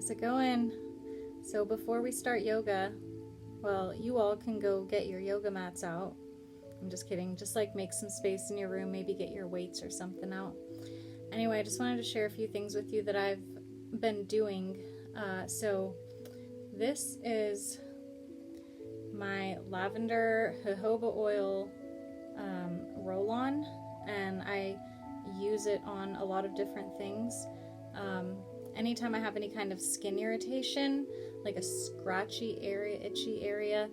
How's it going? So before we start yoga, well, you all can go get your yoga mats out. I'm just kidding. Just like make some space in your room, maybe get your weights or something out. Anyway, I just wanted to share a few things with you that I've been doing. So this is my lavender jojoba oil roll-on, and I use it on a lot of different things. Anytime I have any kind of skin irritation, like a scratchy area, itchy area,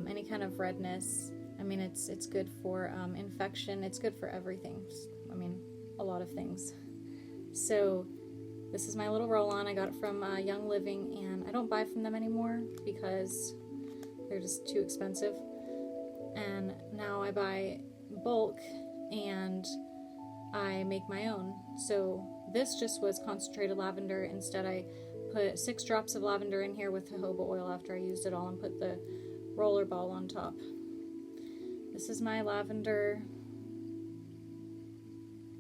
any kind of redness, I mean, it's good for infection. It's good for everything. I mean, a lot of things. So this is my little roll-on. I got it from Young Living, and I don't buy from them anymore because they're just too expensive. And now I buy bulk, and I make my own. So this just was concentrated lavender. Instead, I put 6 drops of lavender in here with jojoba oil after I used it all, and put the roller ball on top. This is my lavender,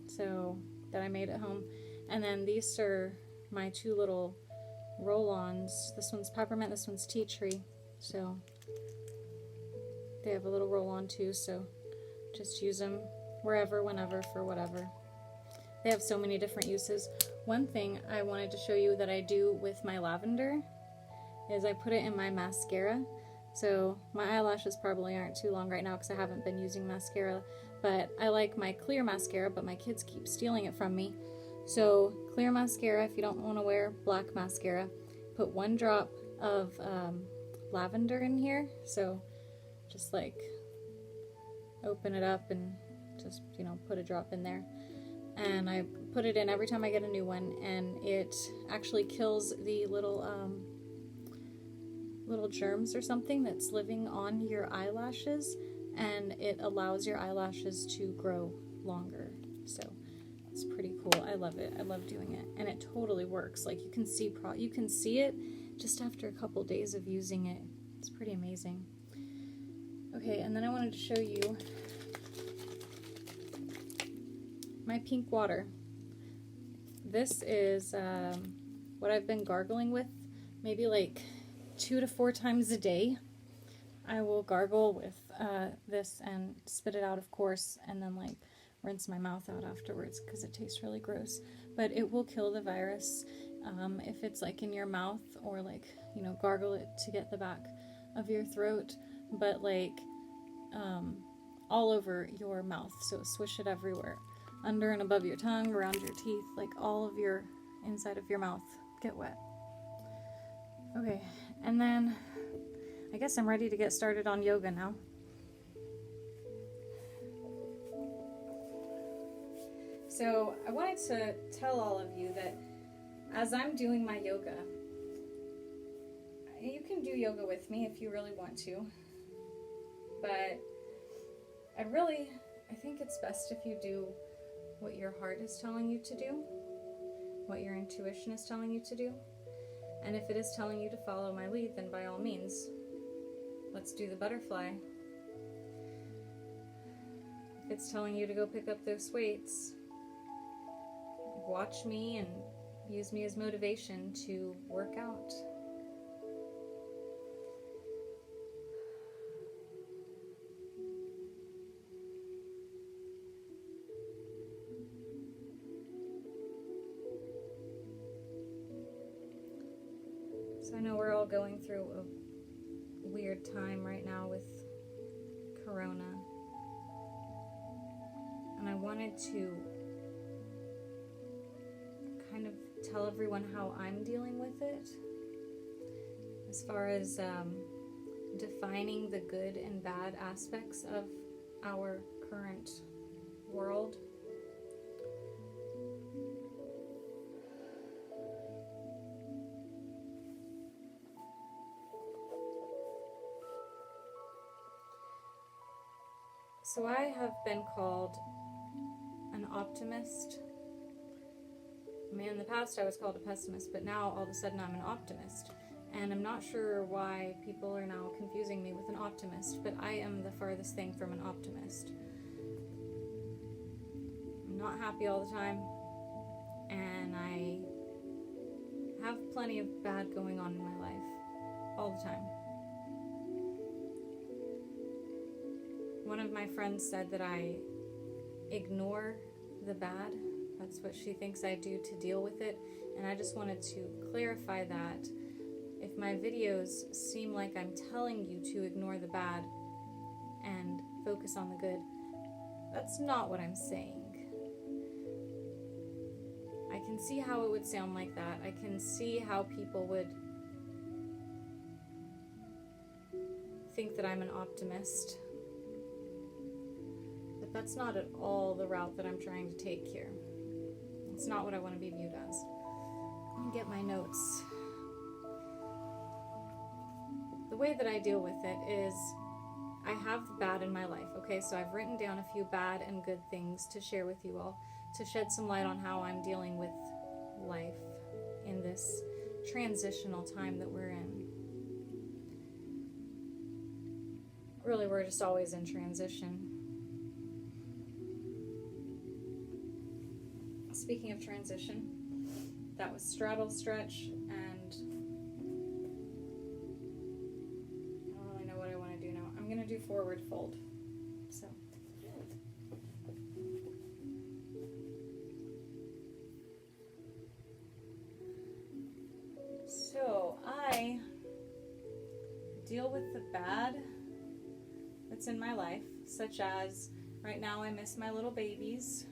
so that I made at home. And then these are my 2 little roll-ons. This one's peppermint, this one's tea tree. So they have a little roll-on too, so just use them wherever, whenever, for whatever. They have so many different uses. One thing I wanted to show you that I do with my lavender is I put it in my mascara. So my eyelashes probably aren't too long right now because I haven't been using mascara, but I like my clear mascara, but my kids keep stealing it from me. So clear mascara, if you don't want to wear black mascara, put 1 drop of lavender in here. So just like open it up and just, put a drop in there. And I put it in every time I get a new one, and it actually kills the little germs or something that's living on your eyelashes, and it allows your eyelashes to grow longer. So it's pretty cool. I love it. I love doing it, and it totally works. Like you can see it just after a couple days of using it. It's pretty amazing. Okay, and then I wanted to show you my pink water. This is what I've been gargling with, maybe like 2 to 4 times a day. I will gargle with this and spit it out, of course, and then like rinse my mouth out afterwards because it tastes really gross. But it will kill the virus if it's like in your mouth, or like, gargle it to get the back of your throat, but like all over your mouth. So swish it everywhere. Under and above your tongue, around your teeth, like all of your inside of your mouth get wet. Okay, and then I guess I'm ready to get started on yoga now. So I wanted to tell all of you that as I'm doing my yoga, you can do yoga with me if you really want to, but I think it's best if you do what your heart is telling you to do, what your intuition is telling you to do. And if it is telling you to follow my lead, then by all means, let's do the butterfly. If it's telling you to go pick up those weights, watch me and use me as motivation to work out. So I know we're all going through a weird time right now with Corona, and I wanted to kind of tell everyone how I'm dealing with it, as far as defining the good and bad aspects of our current world. So I have been called an optimist. I mean, in the past I was called a pessimist, but now all of a sudden I'm an optimist. And I'm not sure why people are now confusing me with an optimist, but I am the farthest thing from an optimist. I'm not happy all the time, and I have plenty of bad going on in my life all the time. One of my friends said that I ignore the bad. That's what she thinks I do to deal with it. And I just wanted to clarify that if my videos seem like I'm telling you to ignore the bad and focus on the good, that's not what I'm saying. I can see how it would sound like that. I can see how people would think that I'm an optimist. But that's not at all the route that I'm trying to take here. It's not what I want to be viewed as. Let me get my notes. The way that I deal with it is I have the bad in my life, okay? So I've written down a few bad and good things to share with you all, to shed some light on how I'm dealing with life in this transitional time that we're in. Really, we're just always in transition. Speaking of transition, that was straddle, stretch, and I don't really know what I want to do now. I'm going to do forward fold. So I deal with the bad that's in my life, such as right now I miss my little babies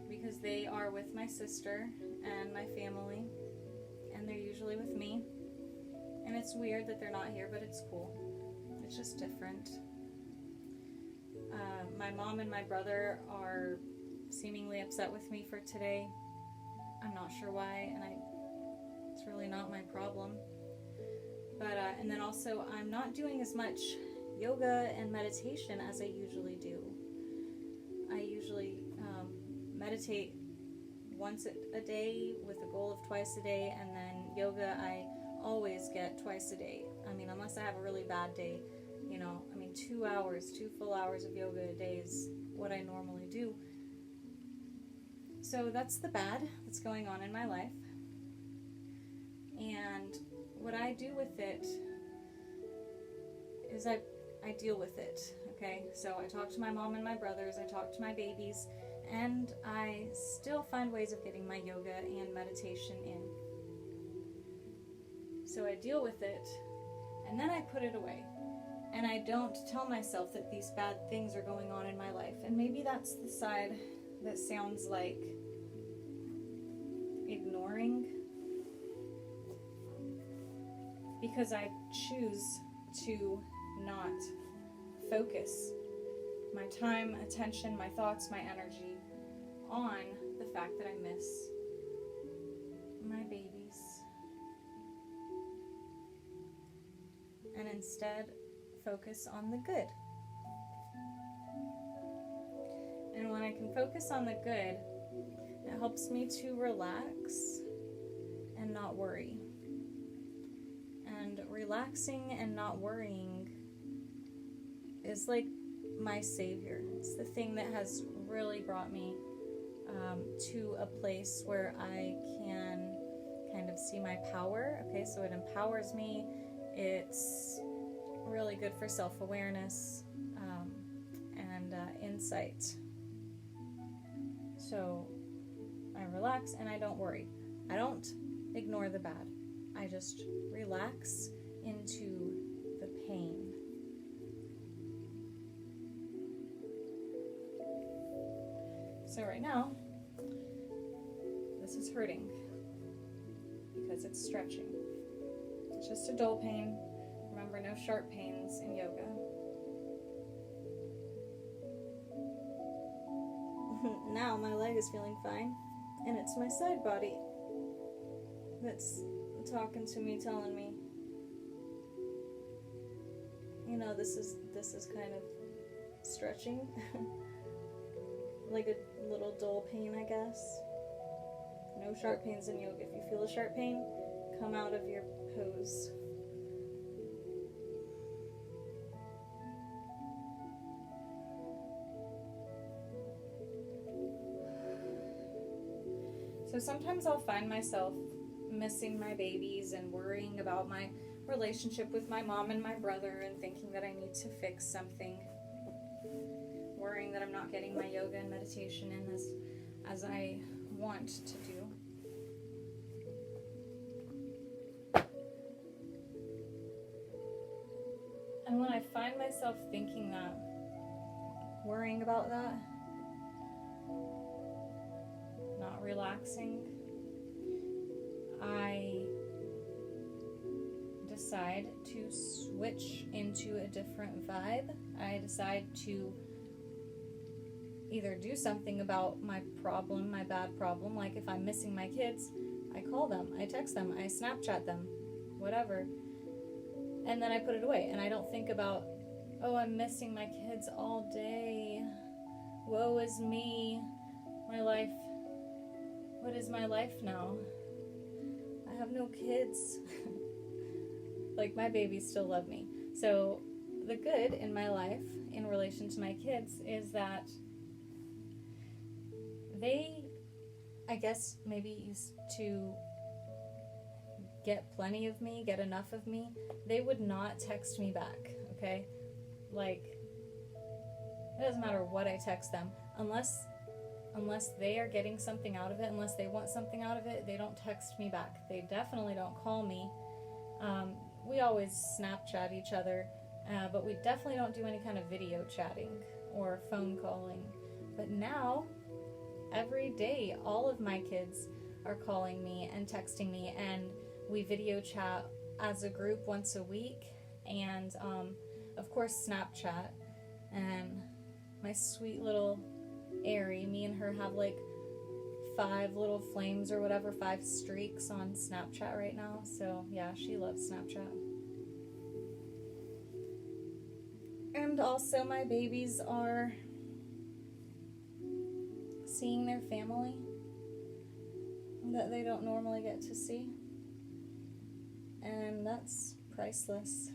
because they are with my sister and my family, and they're usually with me. And it's weird that they're not here, but it's cool. It's just different. My mom and my brother are seemingly upset with me for today. I'm not sure why, and it's really not my problem. But and then also, I'm not doing as much yoga and meditation as I usually do. I usually meditate once a day with a goal of twice a day, and then yoga I always get twice a day. I mean, unless I have a really bad day, 2 full hours of yoga a day is what I normally do. So that's the bad that's going on in my life. And what I do with it is I deal with it, okay? So I talk to my mom and my brothers, I talk to my babies, and I still find ways of getting my yoga and meditation in. So I deal with it, and then I put it away. And I don't tell myself that these bad things are going on in my life. And maybe that's the side that sounds like ignoring, because I choose to not focus my time, attention, my thoughts, my energy on the fact that I miss my babies, and instead focus on the good. And when I can focus on the good, it helps me to relax and not worry. And relaxing and not worrying is like my savior. It's the thing that has really brought me to a place where I can kind of see my power. Okay, so it empowers me. It's really good for self-awareness and insight. So I relax and I don't worry. I don't ignore the bad. I just relax into the pain. So right now, this is hurting because it's stretching. It's just a dull pain. Remember, no sharp pains in yoga. Now my leg is feeling fine, and it's my side body that's talking to me, telling me, this is kind of stretching. Like a little dull pain, I guess. No sharp pains in yoga. If you feel a sharp pain, come out of your pose. So So sometimes I'll find myself missing my babies and worrying about my relationship with my mom and my brother and thinking that I need to fix something. Worrying that I'm not getting my yoga and meditation in as I want to do. And when I find myself thinking that, worrying about that, not relaxing, I decide to switch into a different vibe. I decide to either do something about my problem, my bad problem, like if I'm missing my kids, I call them, I text them, I Snapchat them, whatever. And then I put it away, and I don't think about, oh, I'm missing my kids all day. Woe is me. My life. What is my life now? I have no kids. Like, my babies still love me. So the good in my life in relation to my kids is that they, I guess, maybe used to get plenty of me, get enough of me. They would not text me back, okay? Like, it doesn't matter what I text them, unless they are getting something out of it, unless they want something out of it, they don't text me back. They definitely don't call me. We always Snapchat each other, but we definitely don't do any kind of video chatting or phone calling. But now, every day, all of my kids are calling me and texting me, and we video chat as a group once a week, and of course Snapchat. And my sweet little Aerie, me and her have like 5 little flames or whatever, 5 streaks on Snapchat right now. So yeah, she loves Snapchat. And also my babies are seeing their family that they don't normally get to see. And that's priceless.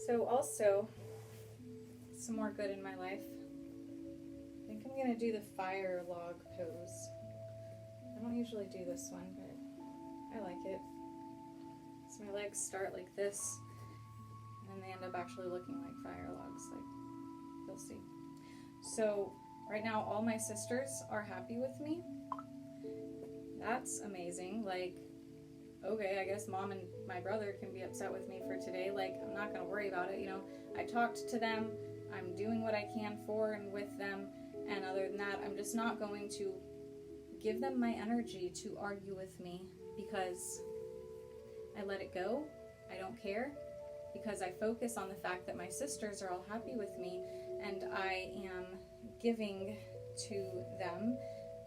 So also, some more good in my life. I think I'm going to do the fire log pose. I don't usually do this one, but I like it. So my legs start like this, and then they end up actually looking like fire logs, like you'll see. So right now all my sisters are happy with me. That's amazing. Like, okay, I guess mom and my brother can be upset with me for today. Like, I'm not going to worry about it, you know. I talked to them. I'm doing what I can for and with them. And other than that, I'm just not going to give them my energy to argue with me, because I let it go. I don't care, because I focus on the fact that my sisters are all happy with me, and I am giving to them.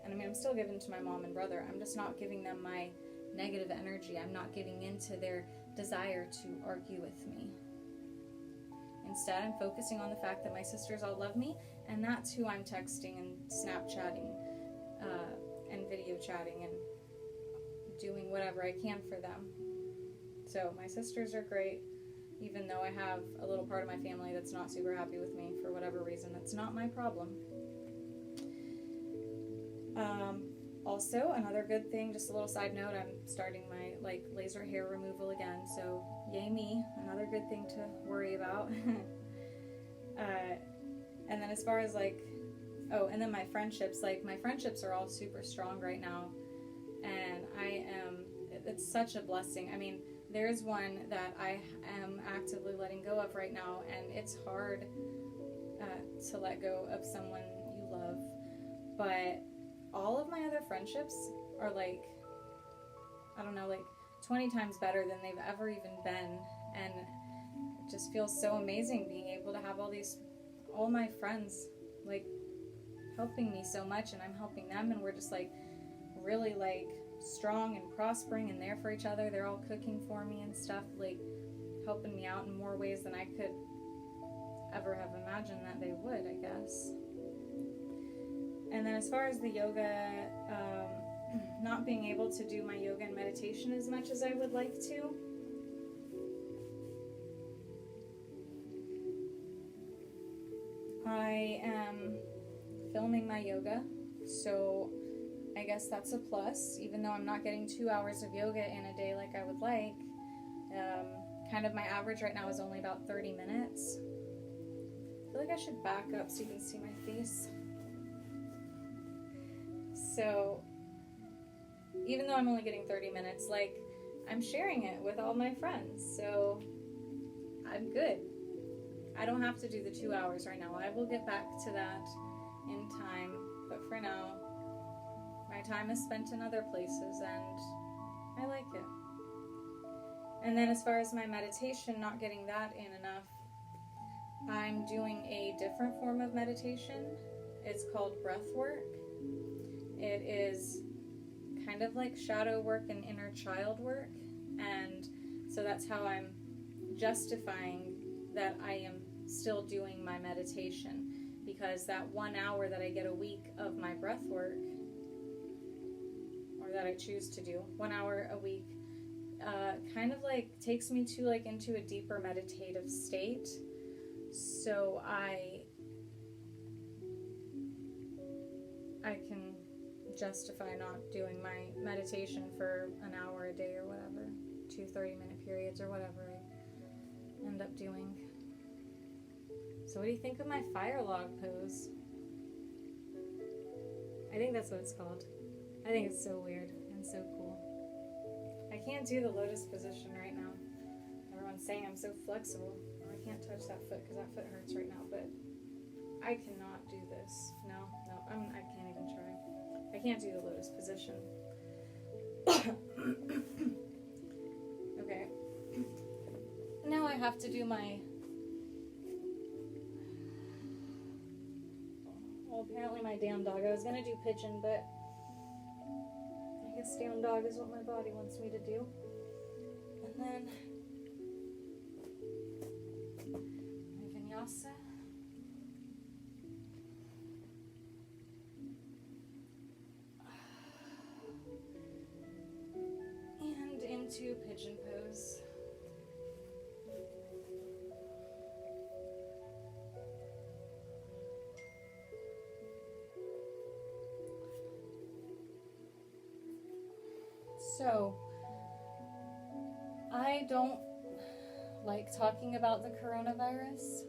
And I mean, I'm still giving to my mom and brother. I'm just not giving them my negative energy. I'm not giving in to their desire to argue with me. Instead, I'm focusing on the fact that my sisters all love me, and that's who I'm texting and Snapchatting and video chatting and doing whatever I can for them. So my sisters are great, even though I have a little part of my family that's not super happy with me for whatever reason. That's not my problem. Also, another good thing, just a little side note, I'm starting my laser hair removal again, so yay me, another good thing to worry about. And then as far as and then my friendships are all super strong right now, and it's such a blessing. I mean, there's one that I am actively letting go of right now, and it's hard to let go of someone you love, but all of my other friendships are 20 times better than they've ever even been, and it just feels so amazing being able to have all my friends helping me so much, and I'm helping them, and we're just really strong and prospering and there for each other. They're all cooking for me and stuff, helping me out in more ways than I could ever have imagined that they would, I guess. And then as far as the yoga, not being able to do my yoga and meditation as much as I would like to. I am filming my yoga, so I guess that's a plus, even though I'm not getting 2 hours of yoga in a day like I would like. Kind of my average right now is only about 30 minutes. I feel like I should back up so you can see my face. So, even though I'm only getting 30 minutes, like, I'm sharing it with all my friends, so I'm good. I don't have to do the 2 hours right now. I will get back to that in time, but for now, my time is spent in other places, and I like it. And then as far as my meditation, not getting that in enough, I'm doing a different form of meditation. It's called breath work. It is kind of like shadow work and inner child work, and so that's how I'm justifying that I am still doing my meditation, because that 1 hour that I get a week of my breath work, or that I choose to do 1 hour a week, kind of like takes me to like into a deeper meditative state. So I can justify not doing my meditation for an hour a day or whatever, 2 30-minute periods or whatever I end up doing. So what do you think of my fire log pose? I think that's what it's called. I think it's so weird and so cool. I can't do the lotus position right now. Everyone's saying I'm so flexible. I can't touch that foot because that foot hurts right now, but I cannot do this. No, I can't even try. I can't do the lotus position. Okay. Now I have to do my... Well, apparently my down dog. I was going to do pigeon, but I guess down dog is what my body wants me to do. And then my vinyasa. And into pigeon pose. So, I don't like talking about the coronavirus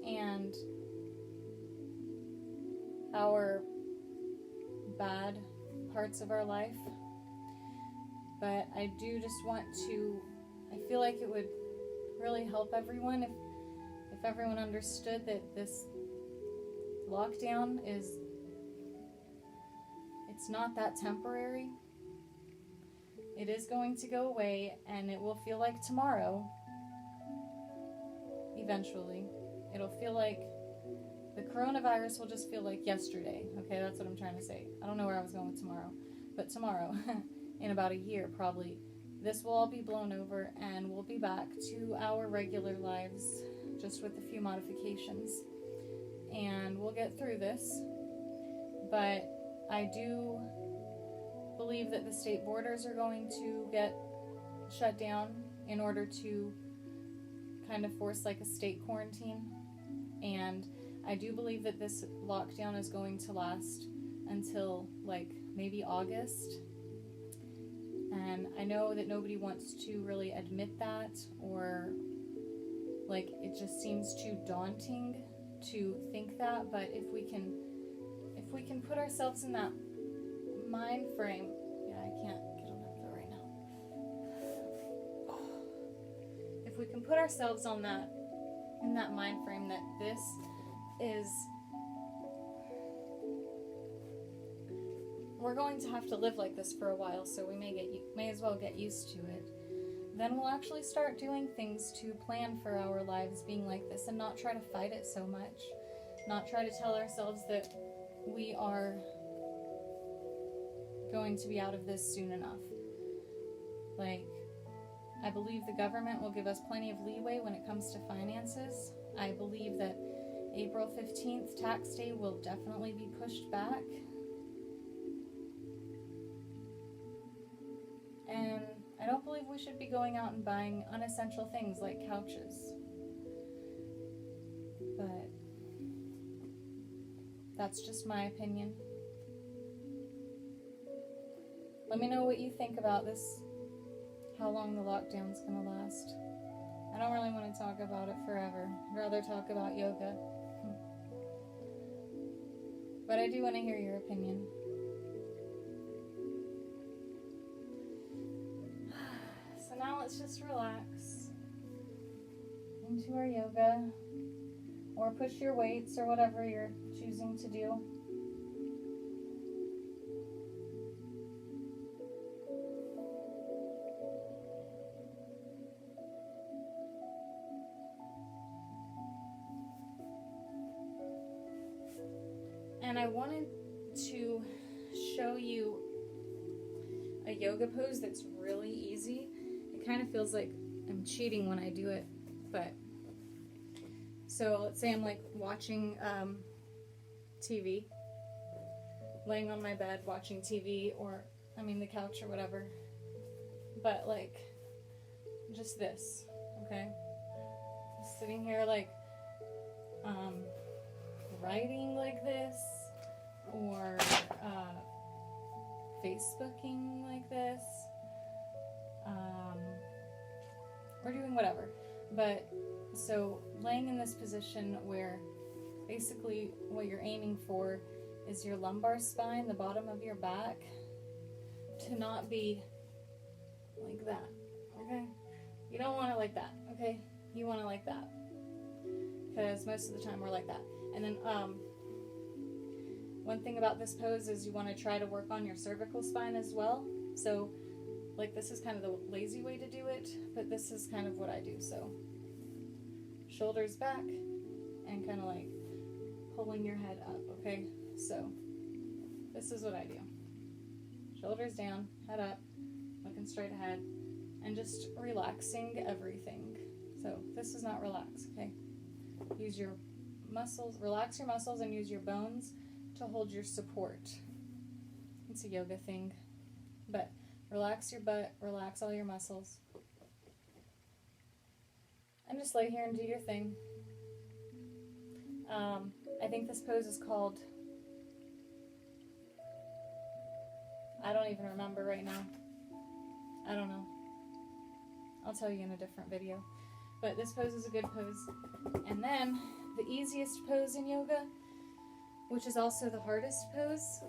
and our bad parts of our life, but I do just want to, I feel like it would really help everyone if everyone understood that this lockdown it's not that temporary. It is going to go away, and it will feel like tomorrow. Eventually. It'll feel like the coronavirus will just feel like yesterday. Okay, that's what I'm trying to say. I don't know where I was going with tomorrow. But tomorrow, in about a year probably, this will all be blown over, and we'll be back to our regular lives, just with a few modifications. And we'll get through this. But I do believe that the state borders are going to get shut down in order to kind of force like a state quarantine, and I do believe that this lockdown is going to last until like maybe August, and I know that nobody wants to really admit that, or like it just seems too daunting to think that, but if we can put ourselves in that mind frame. Yeah, I can't get on that right now. If we can put ourselves in that mind frame that this is, we're going to have to live like this for a while, so we may as well get used to it. Then we'll actually start doing things to plan for our lives being like this, and not try to fight it so much. Not try to tell ourselves that we are going to be out of this soon enough. Like, I believe the government will give us plenty of leeway when it comes to finances. I believe that April 15th, tax day, will definitely be pushed back. And I don't believe we should be going out and buying unessential things like couches. But that's just my opinion. Let me know what you think about this, how long the lockdown's going to last. I don't really want to talk about it forever. I'd rather talk about yoga. But I do want to hear your opinion. So now let's just relax into our yoga, or push your weights, or whatever you're choosing to do. And I wanted to show you a yoga pose that's really easy. It kind of feels like I'm cheating when I do it, but so let's say I'm like watching TV, laying on my bed watching TV, or the couch or whatever, but like just this, okay? Just sitting here like writing like this, or Facebooking like this, or doing whatever. But so laying in this position where basically what you're aiming for is your lumbar spine, the bottom of your back, to not be like that, okay? You don't want it like that, okay? You want it like that, because most of the time we're like that. And then one thing about this pose is you want to try to work on your cervical spine as well. So like this is kind of the lazy way to do it, but this is kind of what I do. So shoulders back and kind of like pulling your head up, okay? So this is what I do. Shoulders down, head up, looking straight ahead, and just relaxing everything. So this is not relaxed, okay? Use your muscles, relax your muscles, and use your bones to hold your support. It's a yoga thing, but relax your butt, relax all your muscles, and just lay here and do your thing. I think this pose is called, I don't even remember right now. I don't know. I'll tell you in a different video. But this pose is a good pose. And then the easiest pose in yoga, which is also the hardest pose,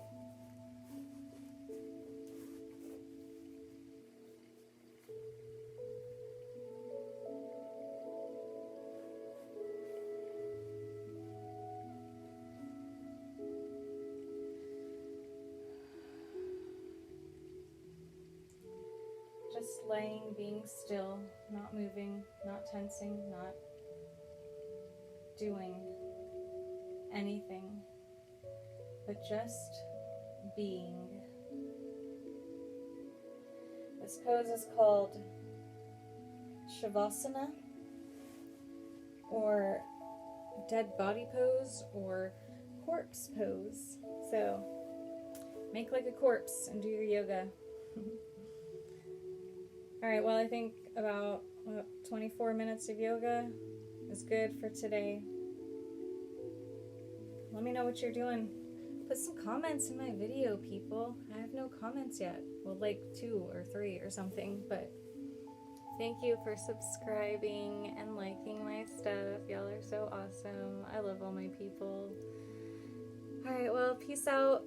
just laying, being still, not moving, not tensing, not doing anything, but just being. This pose is called Shavasana, or dead body pose, or corpse pose. So make like a corpse and do your yoga. Alright, well, I think about 24 minutes of yoga is good for today. Let me know what you're doing. Put some comments in my video, people. I have no comments yet. Well, like 2 or 3 or something, but thank you for subscribing and liking my stuff. Y'all are so awesome. I love all my people. Alright, well, peace out.